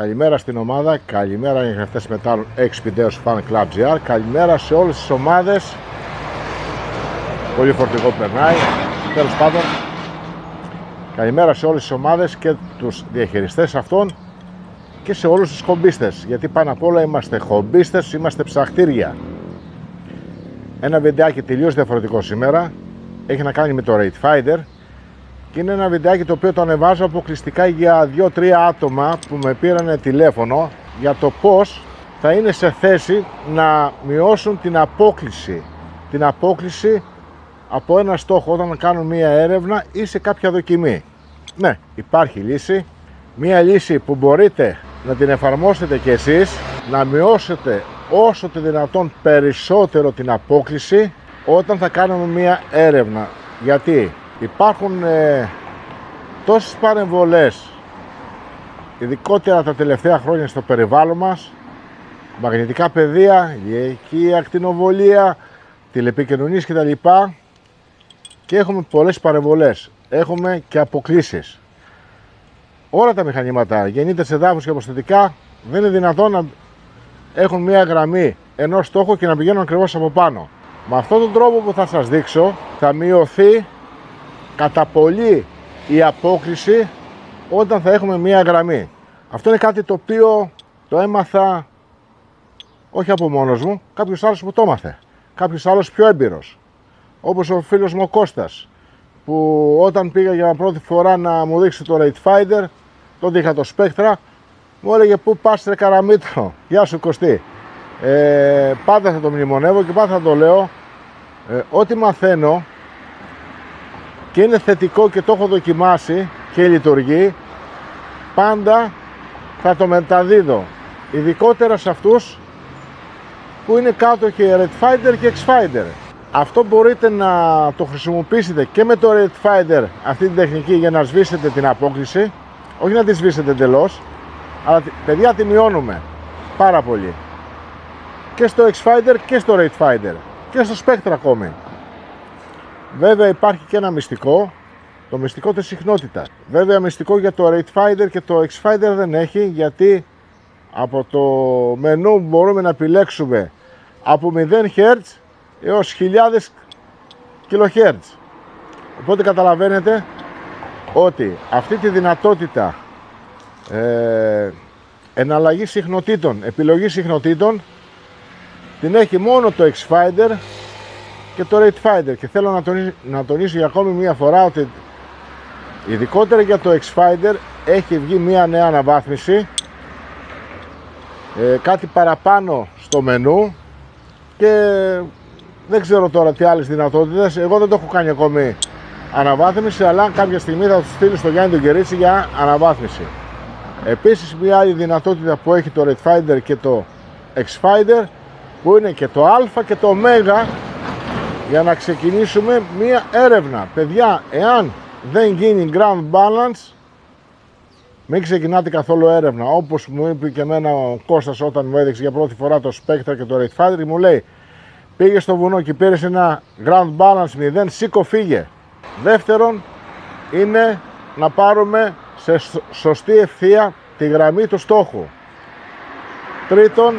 Καλημέρα στην ομάδα, καλημέρα για αυτές μετάλλων Xpideos Fan Club GR. Καλημέρα σε όλες τις ομάδες. Πολύ φορτηγό περνάει, τέλος πάντων. Καλημέρα σε όλες τις ομάδες και τους διαχειριστές αυτών και σε όλους τους χομπίστες, γιατί πάνω απ' όλα είμαστε χομπίστες, είμαστε ψαχτήρια. Ένα βιντεάκι τελείως διαφορετικό σήμερα, έχει να κάνει με το Rate Finder και είναι ένα βιντεάκι το οποίο το ανεβάζω αποκλειστικά για 2-3 άτομα που με πήρανε τηλέφωνο για το πώς θα είναι σε θέση να μειώσουν την απόκληση από ένα στόχο όταν κάνουν μία έρευνα ή σε κάποια δοκιμή. Ναι, υπάρχει λύση, μία λύση που μπορείτε να την εφαρμόσετε κι εσείς, να μειώσετε όσο το δυνατόν περισσότερο την απόκληση όταν θα κάνουμε μία έρευνα. Γιατί υπάρχουν τόσες παρεμβολές, ειδικότερα τα τελευταία χρόνια στο περιβάλλον μας, μαγνητικά πεδία, ηλιακή ακτινοβολία, τηλεπικοινωνίες κτλ. Και έχουμε πολλές παρεμβολές, έχουμε και αποκλίσεις. Όλα τα μηχανήματα, γεννήτες εδάφους και αποστατικά, δεν είναι δυνατόν να έχουν μία γραμμή ενός στόχου και να πηγαίνουν ακριβώς από πάνω. Με αυτόν τον τρόπο που θα σας δείξω θα μειωθεί κατά πολύ η απόκλιση όταν θα έχουμε μία γραμμή. Αυτό είναι κάτι το οποίο το έμαθα όχι από μόνος μου, κάποιος άλλος που το έμαθε, κάποιος άλλος πιο έμπειρος, όπως ο φίλος μου ο Κώστας, που όταν πήγα για πρώτη φορά να μου δείξει το Rate Finder, τότε είχα το Spectra, μου έλεγε πού πας ρε καραμίτρο, γεια σου Κωστή. Πάντα θα το μνημονεύω και πάντα θα το λέω, ό,τι μαθαίνω και είναι θετικό και το έχω δοκιμάσει και λειτουργεί, πάντα θα το μεταδίδω, ειδικότερα σε αυτούς που είναι κάτοχοι Rate Finder και Xfinder. Αυτό μπορείτε να το χρησιμοποιήσετε και με το Rate Finder, αυτή την τεχνική, για να σβήσετε την απόκλιση, όχι να τη σβήσετε εντελώς, αλλά παιδιά τη μειώνουμε πάρα πολύ και στο Xfinder και στο Rate Finder και στο Spectra ακόμη. Βέβαια υπάρχει και ένα μυστικό, το μυστικό της συχνότητας. Βέβαια μυστικό για το Rate Finder και το Xfinder δεν έχει, γιατί από το μενού μπορούμε να επιλέξουμε από 0 Hz έως χιλιάδες kHz. Οπότε καταλαβαίνετε ότι αυτή τη δυνατότητα εναλλαγής συχνοτήτων, επιλογής συχνοτήτων, την έχει μόνο το Xfinder και το Rate Finder. Και θέλω να τονίσω για ακόμη μία φορά ότι ειδικότερα για το Xfinder έχει βγει μία νέα αναβάθμιση, κάτι παραπάνω στο μενού και δεν ξέρω τώρα τι άλλες δυνατότητες. Εγώ δεν το έχω κάνει ακόμη αναβάθμιση, αλλά κάποια στιγμή θα το στείλω στο Γιάννη τον Κερίτσι για αναβάθμιση. Επίσης μια άλλη δυνατότητα που έχει το Rate Finder και το Xfinder, που είναι και το Α και το Ω, για να ξεκινήσουμε μία έρευνα. Παιδιά, εάν δεν γίνει ground balance, μην ξεκινάτε καθόλου έρευνα. Όπως μου είπε και εμένα ο Κώστας όταν μου έδειξε για πρώτη φορά το Spectra και το Rate Finder, μου λέει πήγε στο βουνό και πήρες ένα ground balance 0, σήκω φύγε. Δεύτερον είναι να πάρουμε σε σωστή ευθεία τη γραμμή του στόχου. Τρίτον,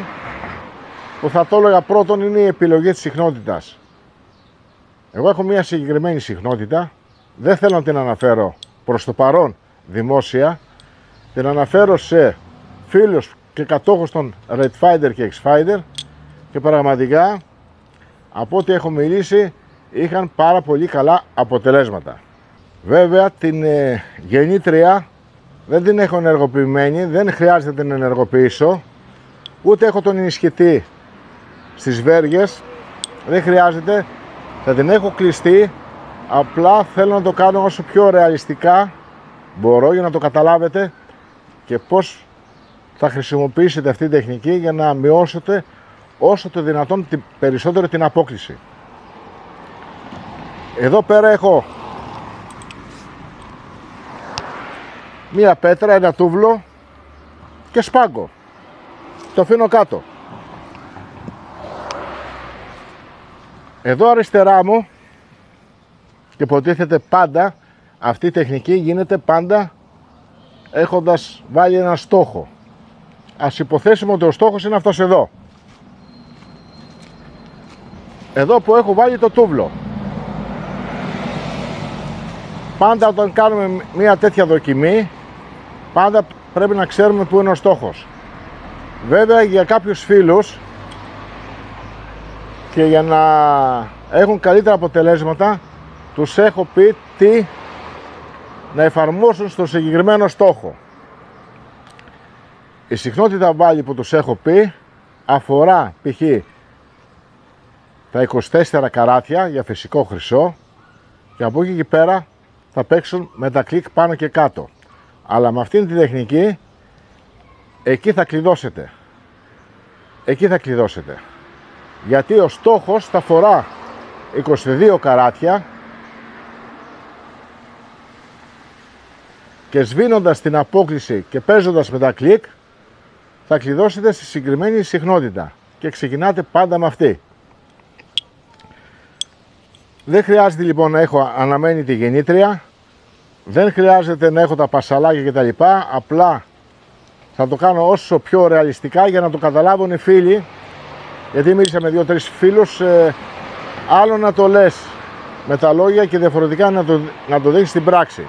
που θα το έλεγα πρώτον, είναι η επιλογή της συχνότητας. Εγώ έχω μια συγκεκριμένη συχνότητα, δεν θέλω να την αναφέρω προς το παρόν δημόσια, την αναφέρω σε φίλους και κατόχους των Rate Finder και Xfinder και πραγματικά από ό,τι έχω μιλήσει είχαν πάρα πολύ καλά αποτελέσματα. Βέβαια την γεννήτρια δεν την έχω ενεργοποιημένη, δεν χρειάζεται να την ενεργοποιήσω, ούτε έχω τον ενισχυτή στις βέργες, δεν χρειάζεται, θα την έχω κλειστή, απλά θέλω να το κάνω όσο πιο ρεαλιστικά μπορώ για να το καταλάβετε και πώς θα χρησιμοποιήσετε αυτή την τεχνική για να μειώσετε όσο το δυνατόν περισσότερο την απόκλιση. Εδώ πέρα έχω μία πέτρα, ένα τούβλο και σπάγκο. Το αφήνω κάτω. Εδώ αριστερά μου, και υποτίθεται πάντα αυτή η τεχνική γίνεται πάντα έχοντας βάλει ένα στόχο. ας υποθέσουμε ότι ο στόχος είναι αυτός εδώ. Εδώ που έχω βάλει το τούβλο. Πάντα όταν κάνουμε μια τέτοια δοκιμή, πάντα πρέπει να ξέρουμε πού είναι ο στόχος. Βέβαια για κάποιους φίλους και για να έχουν καλύτερα αποτελέσματα, τους έχω πει τι να εφαρμόσουν στο συγκεκριμένο στόχο. Η συχνότητα βάλει που τους έχω πει αφορά π.χ. τα 24 καράτια για φυσικό χρυσό και από εκεί και πέρα θα παίξουν με τα κλικ πάνω και κάτω. Αλλά με αυτήν την τεχνική εκεί θα κλειδώσετε. Εκεί θα κλειδώσετε. Γιατί ο στόχος θα φορά 22 καράτια και σβήνοντας την απόκλιση και παίζοντας με τα κλικ θα κλειδώσετε στη συγκεκριμένη συχνότητα και ξεκινάτε πάντα με αυτή. Δεν χρειάζεται λοιπόν να έχω αναμένη τη γεννήτρια, δεν χρειάζεται να έχω τα πασαλάκια κτλ. Απλά θα το κάνω όσο πιο ρεαλιστικά για να το καταλάβουν οι φίλοι, γιατί μίλησα με 2-3 φίλους, άλλο να το λες με τα λόγια και διαφορετικά να το δείχνεις στην πράξη.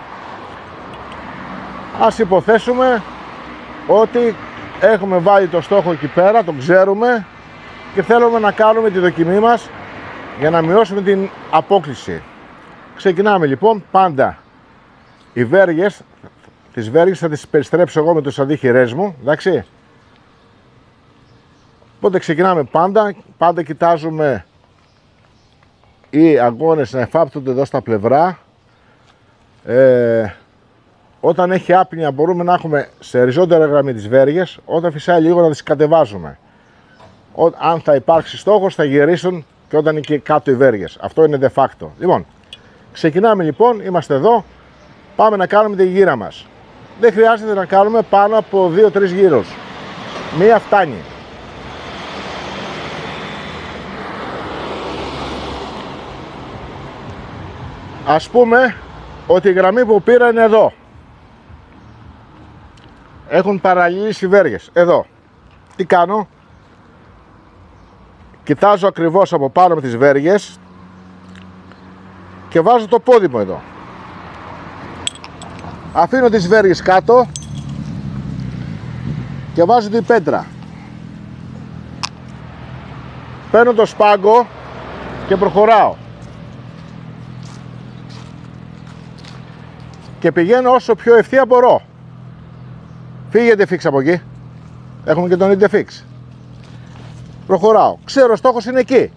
Ας υποθέσουμε ότι έχουμε βάλει το στόχο εκεί πέρα, το ξέρουμε και θέλουμε να κάνουμε τη δοκιμή μας για να μειώσουμε την απόκλιση. Ξεκινάμε λοιπόν πάντα οι βέργες, τις βέργες θα τις περιστρέψω εγώ με τους αντίχειρές μου, εντάξει. Οπότε ξεκινάμε πάντα κοιτάζουμε οι αγκώνες να εφάπτονται εδώ στα πλευρά. Όταν έχει άπνοια μπορούμε να έχουμε σε οριζόντια γραμμή τις βέργες, όταν φυσάει λίγο να τις κατεβάζουμε. Αν θα υπάρξει στόχος θα γυρίσουν και όταν είναι και κάτω οι βέργες. Αυτό είναι de facto. Λοιπόν, ξεκινάμε λοιπόν, είμαστε εδώ, πάμε να κάνουμε τη γύρα μας. Δεν χρειάζεται να κάνουμε πάνω από 2-3 γύρους. Μία φτάνει. Ας πούμε ότι η γραμμή που πήρα είναι εδώ. Έχουν παραλληλήσει οι βέργες. Εδώ. Τι κάνω? Κοιτάζω ακριβώς από πάνω με τις βέργες και βάζω το πόδι μου εδώ. Αφήνω τις βέργες κάτω και βάζω την πέτρα. Παίρνω το σπάγκο και προχωράω. Και πηγαίνω όσο πιο ευθεία μπορώ. Φύγετε fix από εκεί. Έχουμε και τον Idefix. Προχωράω. Ξέρω ο στόχος είναι εκεί.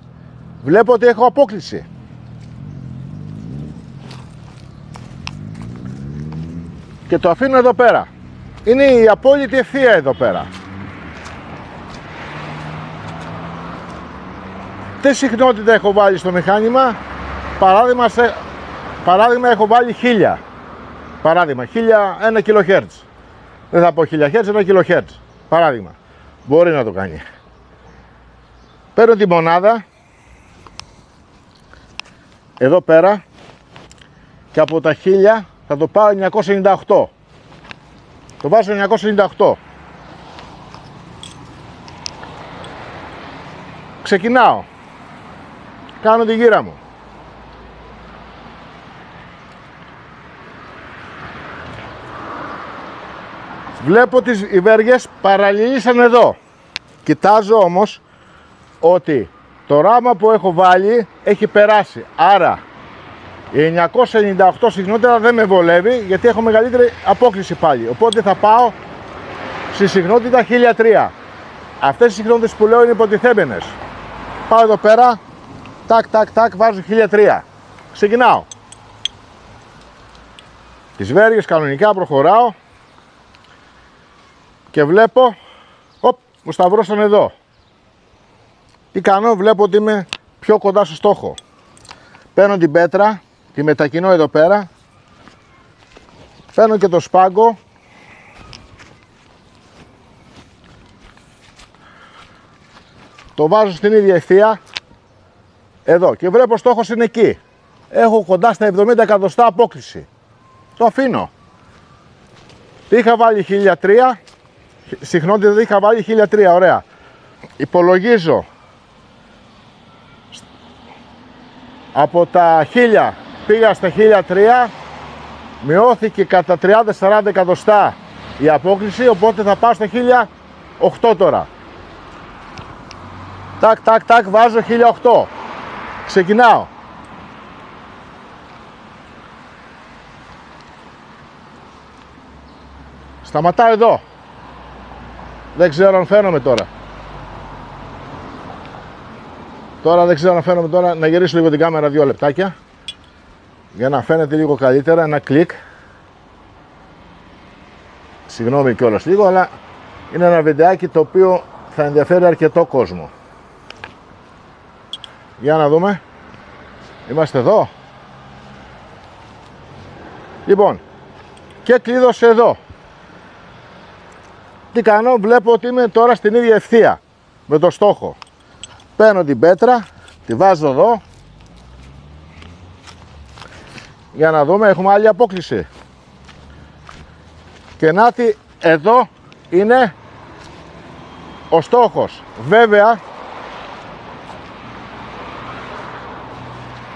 Βλέπω ότι έχω απόκλιση. Και το αφήνω εδώ πέρα. Είναι η απόλυτη ευθεία εδώ πέρα. Τι συχνότητα έχω βάλει στο μηχάνημα? Παράδειγμα έχω βάλει 1000. Παράδειγμα 1 kHz. Δεν θα πω 1000 Hz, 1 kHz. Παράδειγμα. Μπορεί να το κάνει. Παίρνω τη μονάδα εδώ πέρα και από τα 1000 θα το πάω 998. Το βάζω 998. Ξεκινάω. Κάνω τη γύρα μου. Βλέπω οι βέργες παραλληλήσαν εδώ. Κοιτάζω όμως ότι το ράμα που έχω βάλει έχει περάσει. Άρα η 998 συχνότητα δεν με βολεύει γιατί έχω μεγαλύτερη απόκλιση πάλι. Οπότε θα πάω στη συχνότητα 1003. Αυτές οι συχνότητες που λέω είναι υποτιθέμενες. Πάω εδώ πέρα, τάκ, βάζω 1003. Ξεκινάω. Τις βέργες κανονικά προχωράω και βλέπω, μου σταυρώσαν εδώ. Τι κάνω? Βλέπω ότι είμαι πιο κοντά στο στόχο. Παίρνω την πέτρα, τη μετακινώ εδώ πέρα, παίρνω και το σπάγκο, το βάζω στην ίδια ευθεία εδώ και βλέπω στόχος είναι εκεί. Έχω κοντά στα 70 εκατοστά απόκλιση. Το αφήνω. Τι είχα βάλει 1003, συχνότητα δηλαδή είχα βάλει 1003, ωραία. Υπολογίζω από τα 1000 πήγα στα 1003, μειώθηκε κατά 30-40 εκατοστά η απόκληση, οπότε θα πάω στα 1008 τώρα. Τάκ, τάκ, τάκ, βάζω 1008. Ξεκινάω. Σταματάω εδώ. Δεν ξέρω αν φαίνομαι τώρα. Δεν ξέρω αν φαίνομαι τώρα. Να γυρίσω λίγο την κάμερα 2 λεπτάκια. Για να φαίνεται λίγο καλύτερα. Ένα κλικ. Συγγνώμη κιόλας λίγο, αλλά είναι ένα βιντεάκι το οποίο θα ενδιαφέρει αρκετό κόσμο. Για να δούμε. Είμαστε εδώ. Λοιπόν, και κλείδωσε εδώ. Τι κάνω, βλέπω ότι είμαι τώρα στην ίδια ευθεία με το στόχο. Παίρνω την πέτρα, τη βάζω εδώ. Για να δούμε, έχουμε άλλη απόκληση. Και να τι, εδώ είναι ο στόχος. Βέβαια,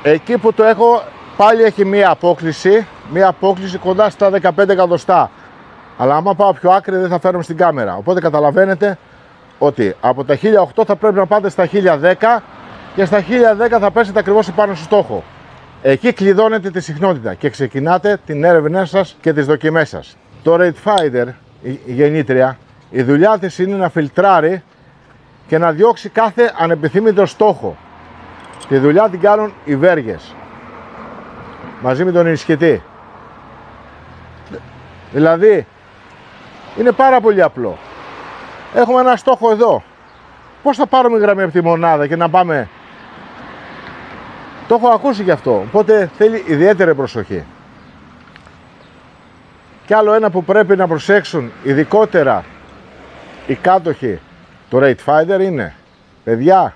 εκεί που το έχω πάλι έχει μία απόκληση κοντά στα 15 εκατοστά. Αλλά άμα πάω πιο άκρη δεν θα φέρουμε στην κάμερα. Οπότε καταλαβαίνετε ότι από τα 1008 θα πρέπει να πάτε στα 1010 και στα 1010 θα πέσετε ακριβώς επάνω στο στόχο. Εκεί κλειδώνετε τη συχνότητα και ξεκινάτε την έρευνά σας και τις δοκιμές σας. Το Rate Finder, η γεννήτρια, η δουλειά της είναι να φιλτράρει και να διώξει κάθε ανεπιθύμητο στόχο. Τη δουλειά την κάνουν οι βέργες μαζί με τον ενισχυτή. Δηλαδή είναι πάρα πολύ απλό. Έχουμε ένα στόχο εδώ. Πώς θα πάρουμε γραμμή από τη μονάδα και να πάμε? Το έχω ακούσει γι' αυτό, οπότε θέλει ιδιαίτερη προσοχή. Κι άλλο ένα που πρέπει να προσέξουν ειδικότερα οι κάτοχοι του Rate Finder είναι, παιδιά,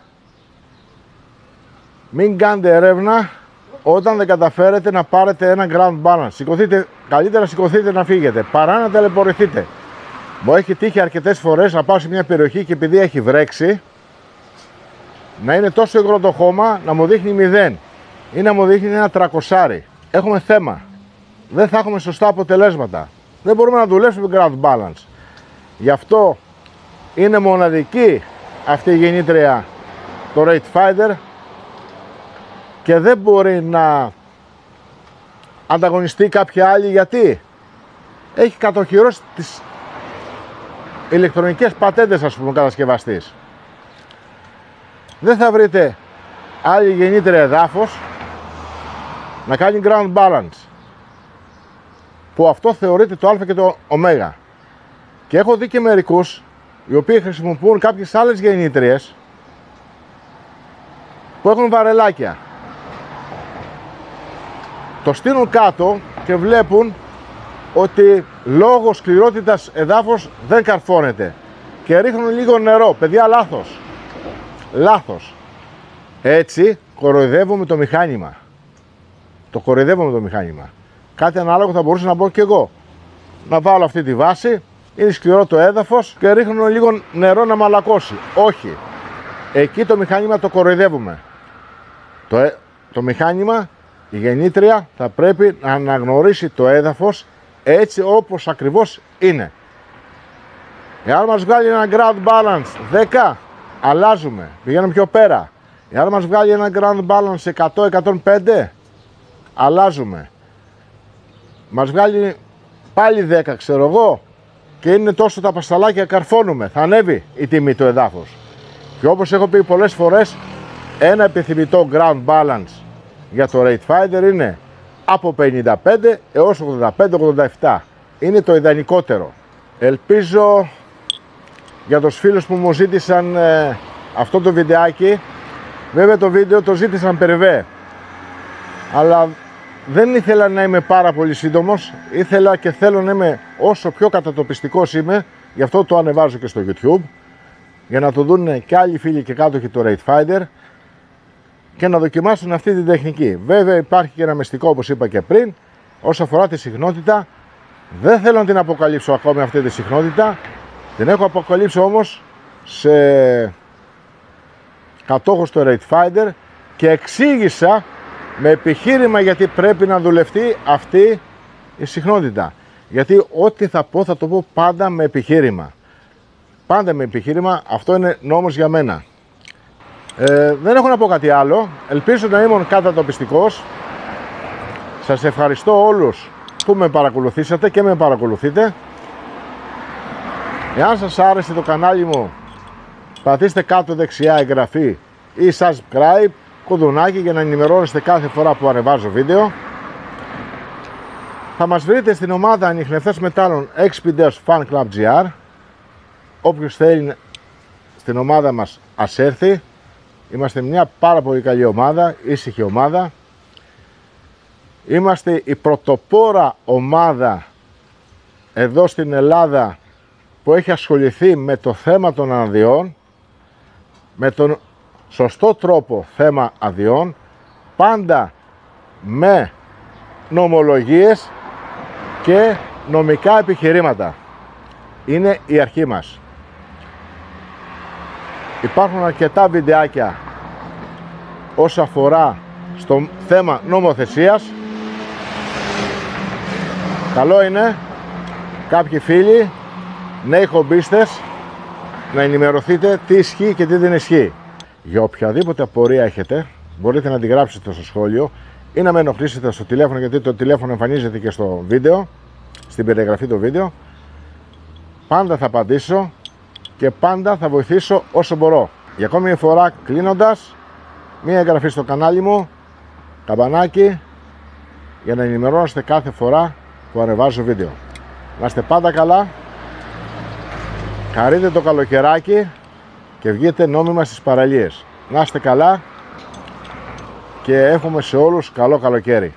μην κάνετε έρευνα όταν δεν καταφέρετε να πάρετε ένα ground balance. Καλύτερα σηκωθείτε να φύγετε παρά να ταλαιπωρηθείτε. Μου έχει τύχει αρκετές φορές να πάω σε μια περιοχή και επειδή έχει βρέξει, να είναι τόσο υγρό το χώμα να μου δείχνει 0 ή να μου δείχνει ένα 300. Έχουμε θέμα. Δεν θα έχουμε σωστά αποτελέσματα. Δεν μπορούμε να δουλέψουμε με ground balance. Γι' αυτό είναι μοναδική αυτή η γεννήτρια, το Rate Finder, και δεν μπορεί να ανταγωνιστεί κάποια άλλη, γιατί έχει κατοχυρώσει τις ηλεκτρονικές πατέντες, ας πούμε, κατασκευαστής. Δεν θα βρείτε άλλη γεννήτρια εδάφος να κάνει ground balance, που αυτό θεωρείται το α και το ω. Και έχω δει και μερικούς οι οποίοι χρησιμοποιούν κάποιες άλλες γεννήτριες που έχουν βαρελάκια. Το στείλουν κάτω και βλέπουν ότι λόγω σκληρότητας εδάφους δεν καρφώνεται και ρίχνουν λίγο νερό. Παιδιά, λάθος. Έτσι κοροϊδεύουμε το μηχάνημα. Κάτι ανάλογο θα μπορούσα να πω και εγώ. Να βάλω αυτή τη βάση, είναι σκληρό το έδαφος και ρίχνω λίγο νερό να μαλακώσει. Όχι. Εκεί το μηχάνημα το κοροϊδεύουμε. Το μηχάνημα, η γεννήτρια, θα πρέπει να αναγνωρίσει το έδαφος έτσι όπως ακριβώς είναι. Εάν μας βγάλει ένα ground balance 10, αλλάζουμε, πηγαίνουμε πιο πέρα. Εάν μας βγάλει ένα ground balance 100-105, αλλάζουμε. Μας βγάλει πάλι 10, ξέρω εγώ, και είναι τόσο τα πασταλάκια, καρφώνουμε, θα ανέβει η τιμή του εδάφους. Και όπως έχω πει πολλές φορές, ένα επιθυμητό ground balance για το Rate Finder είναι από 55 έως 85-87. Είναι το ιδανικότερο. Ελπίζω για τους φίλους που μου ζήτησαν αυτό το βιντεάκι, βέβαια το βίντεο το ζήτησαν περιβέ, αλλά δεν ήθελα να είμαι πάρα πολύ σύντομος, ήθελα και θέλω να είμαι όσο πιο κατατοπιστικός είμαι, γι' αυτό το ανεβάζω και στο YouTube, για να το δουν και άλλοι φίλοι και κάτοχοι του Rate Finder και να δοκιμάσουν αυτή την τεχνική. Βέβαια υπάρχει και ένα μυστικό, όπως είπα και πριν, όσο αφορά τη συχνότητα. Δεν θέλω να την αποκαλύψω ακόμη αυτή τη συχνότητα, Την έχω αποκαλύψει όμως σε κατόχους του Rate Finder και εξήγησα με επιχείρημα γιατί πρέπει να δουλευτεί αυτή η συχνότητα. Γιατί ό,τι θα πω θα το πω πάντα με επιχείρημα. Πάντα με επιχείρημα, αυτό είναι νόμος για μένα. Δεν έχω να πω κάτι άλλο. Ελπίζω να ήμουν κατατοπιστικός. Σας ευχαριστώ όλους που με παρακολουθήσατε και με παρακολουθείτε. Εάν σας άρεσε το κανάλι μου, πατήστε κάτω δεξιά εγγραφή ή subscribe, κουδουνάκι για να ενημερώνεστε κάθε φορά που ανεβάζω βίντεο. Θα μας βρείτε στην ομάδα Ανιχνευτές Μετάλλων XPDeos Fan Club GR. Όποιος θέλει στην ομάδα μας ας έρθει. Είμαστε μια πάρα πολύ καλή ομάδα, ήσυχη ομάδα. Είμαστε η πρωτοπόρα ομάδα εδώ στην Ελλάδα που έχει ασχοληθεί με το θέμα των αδειών, με τον σωστό τρόπο θέμα αδειών, πάντα με νομολογίες και νομικά επιχειρήματα. Είναι η αρχή μας. Υπάρχουν αρκετά βιντεάκια όσο αφορά στο θέμα νομοθεσίας. Καλό είναι κάποιοι φίλοι, νέοι χομπίστες, να ενημερωθείτε τι ισχύει και τι δεν ισχύει. Για οποιαδήποτε απορία έχετε, μπορείτε να τη γράψετε στο σχόλιο ή να με ενοχλήσετε στο τηλέφωνο, γιατί το τηλέφωνο εμφανίζεται και στο βίντεο, στην περιγραφή του βίντεο. Πάντα θα απαντήσω και πάντα θα βοηθήσω όσο μπορώ. Για ακόμη μια φορά κλείνοντας, μία εγγραφή στο κανάλι μου, καμπανάκι, για να ενημερώνεστε κάθε φορά που ανεβάζω βίντεο. Να είστε πάντα καλά, χαρείτε το καλοκαιράκι και βγείτε νόμιμα στις παραλίες. Να είστε καλά και εύχομαι σε όλους καλό καλοκαίρι.